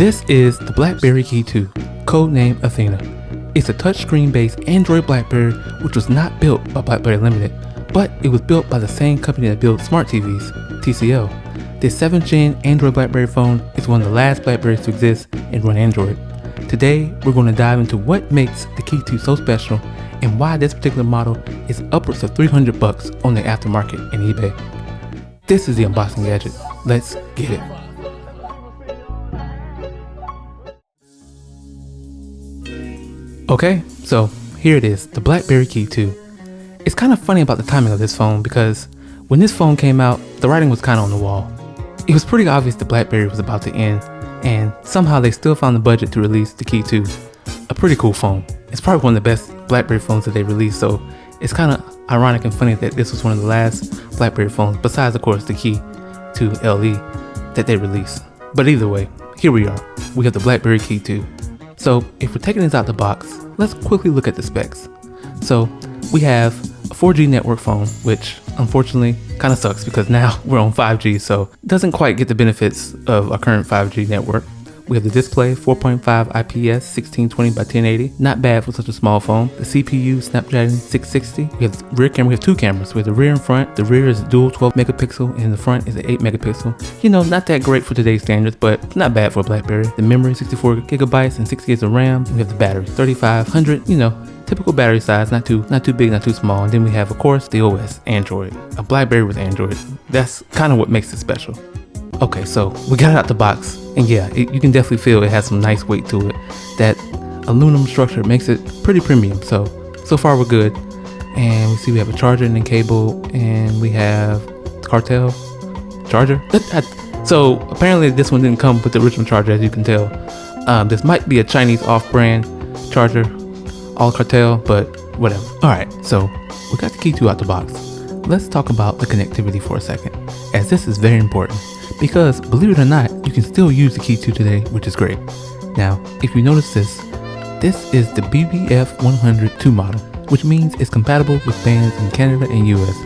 This is the BlackBerry Key 2, codenamed Athena. It's a touchscreen based Android BlackBerry which was not built by BlackBerry Limited, but it was built by the same company that builds smart TVs, TCL. This 7th gen Android BlackBerry phone is one of the last BlackBerries to exist and run Android. Today, we're going to dive into what makes the Key 2 so special and why this particular model is upwards of $300 on the aftermarket and eBay. This is the unboxing gadget. Let's get it. Okay, so here it is, the BlackBerry Key 2. It's kind of funny about the timing of this phone because when this phone came out, the writing was kind of on the wall. It was pretty obvious the BlackBerry was about to end, and somehow they still found the budget to release the Key 2. A pretty cool phone. It's probably one of the best BlackBerry phones that they released, so it's kind of ironic and funny that this was one of the last BlackBerry phones, besides of course the Key 2 LE that they released. But either way, here we are. We have the BlackBerry Key 2. So if we're taking this out the box, let's quickly look at the specs. So we have a 4G network phone, which unfortunately kind of sucks because now we're on 5G, so it doesn't quite get the benefits of our current 5G network. We have the display, 4.5 IPS 1620 by 1080, not bad for such a small phone. The CPU, Snapdragon 660. We have the rear camera, we have two cameras. We have the rear and front. The rear is a dual 12 megapixel and the front is an 8 megapixel. You know, not that great for today's standards, but not bad for a BlackBerry. The memory, 64 gigabytes and 6 gigs of RAM. And we have the battery, 3500, you know, typical battery size, not too big, not too small. And then we have, of course, the OS, Android. A BlackBerry with Android. That's kind of what makes it special. Okay, so we got it out the box, and yeah, you can definitely feel it has some nice weight to it. That aluminum structure makes it pretty premium, so far we're good. And we see we have a charger and a cable, and we have Cartel charger. So apparently this one didn't come with the original charger, as you can tell. This might be a Chinese off-brand charger, all Cartel, but whatever. Alright, so we got the Key 2 out the box. Let's talk about the connectivity for a second, as this is very important. Because, believe it or not, you can still use the Key 2 today, which is great. Now, if you notice this is the BBF102 model, which means it's compatible with bands in Canada and US.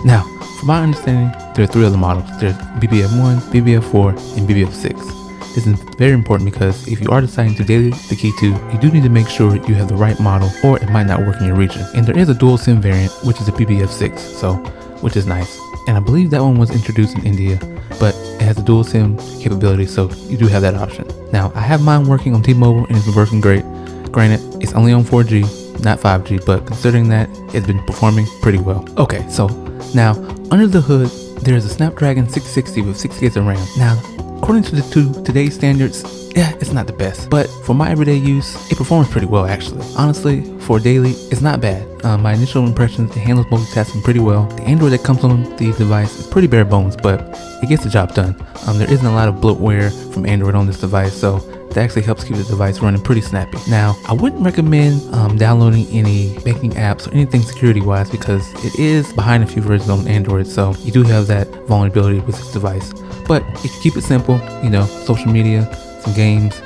Now, from my understanding, there are 3 other models. There's BBF1, BBF4, and BBF6. This is very important because if you are deciding to daily the Key 2, you do need to make sure you have the right model or it might not work in your region. And there is a dual SIM variant, which is a BBF6, which is nice. And I believe that one was introduced in India, but it has a dual SIM capability, so you do have that option. Now, I have mine working on T-Mobile and it's been working great. Granted, it's only on 4G, not 5G, but considering that, it's been performing pretty well. Okay, so now, under the hood, there's a Snapdragon 660 with 6 gigs of RAM. Now, according to today's standards, yeah, it's not the best, but for my everyday use, it performs pretty well actually. Honestly, for daily, it's not bad. My initial impressions, it handles multitasking pretty well. The Android that comes on the device is pretty bare bones, but it gets the job done. There isn't a lot of bloatware from Android on this device, so that actually helps keep the device running pretty snappy. Now, I wouldn't recommend downloading any banking apps or anything security-wise because it is behind a few versions on Android, so you do have that vulnerability with this device. But if you keep it simple, you know, social media, some games,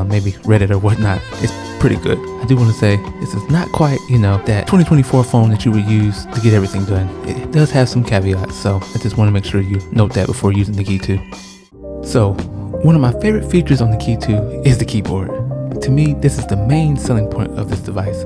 maybe Reddit or whatnot, it's pretty good. I do want to say this is not quite, you know, that 2024 phone that you would use to get everything done. It does have some caveats, so I just want to make sure you note that before using the Key 2. So, one of my favorite features on the Key 2 is the keyboard. To me, this is the main selling point of this device.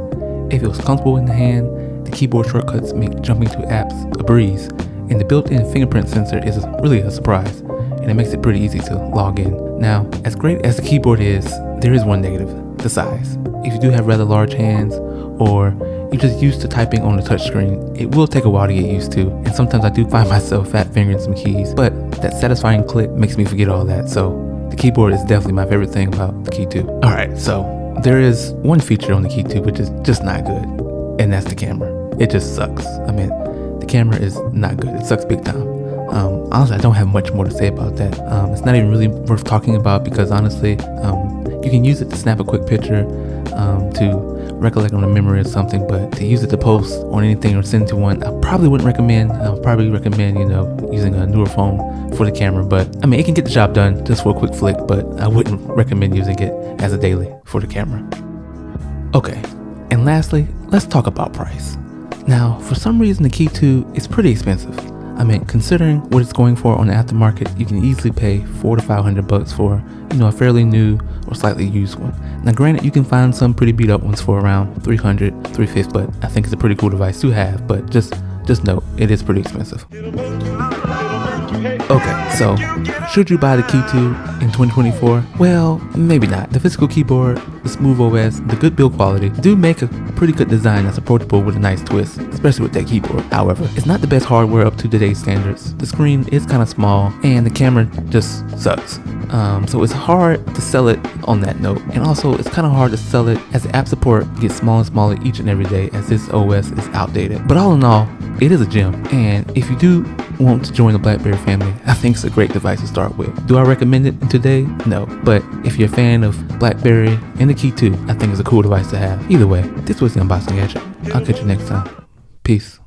It feels comfortable in the hand, the keyboard shortcuts make jumping to apps a breeze, and the built-in fingerprint sensor is really a surprise, and it makes it pretty easy to log in. Now, as great as the keyboard is, there is one negative, the size. If you do have rather large hands, or you're just used to typing on the touchscreen, it will take a while to get used to, and sometimes I do find myself fat fingering some keys, but that satisfying click makes me forget all that, so the keyboard is definitely my favorite thing about the Key 2. Alright, so there is one feature on the Key 2 which is just not good, and that's the camera. It just sucks. I mean, the camera is not good. It sucks big time. Honestly, I don't have much more to say about that. It's not even really worth talking about because honestly, you can use it to snap a quick picture, to recollect on a memory or something, but to use it to post on anything or send to one, I probably wouldn't recommend. I'll probably recommend, you know, using a newer phone for the camera, but I mean, it can get the job done just for a quick flick, but I wouldn't recommend using it as a daily for the camera. Okay, and lastly, let's talk about price. Now, for some reason, the Key 2 is pretty expensive. I mean, considering what it's going for on the aftermarket, you can easily pay $400 to $500 for, a fairly new or slightly used one. Now granted, you can find some pretty beat up ones for around $300, $350, but I think it's a pretty cool device to have, but just note, it is pretty expensive. Okay, so should you buy the Key 2 in 2024? Well, maybe not. The physical keyboard, the smooth OS, the good build quality do make a pretty good design that's approachable with a nice twist, especially with that keyboard. However, it's not the best hardware up to today's standards. The screen is kind of small and the camera just sucks. So it's hard to sell it on that note. And also it's kind of hard to sell it as the app support gets smaller and smaller each and every day as this OS is outdated. But all in all, it is a gem. And if you do want to join the BlackBerry family, I think it's a great device to start with. Do I recommend it today? No. But if you're a fan of BlackBerry and the Key 2, I think it's a cool device to have. Either way, this was the Unboxing Gadget. I'll catch you next time. Peace.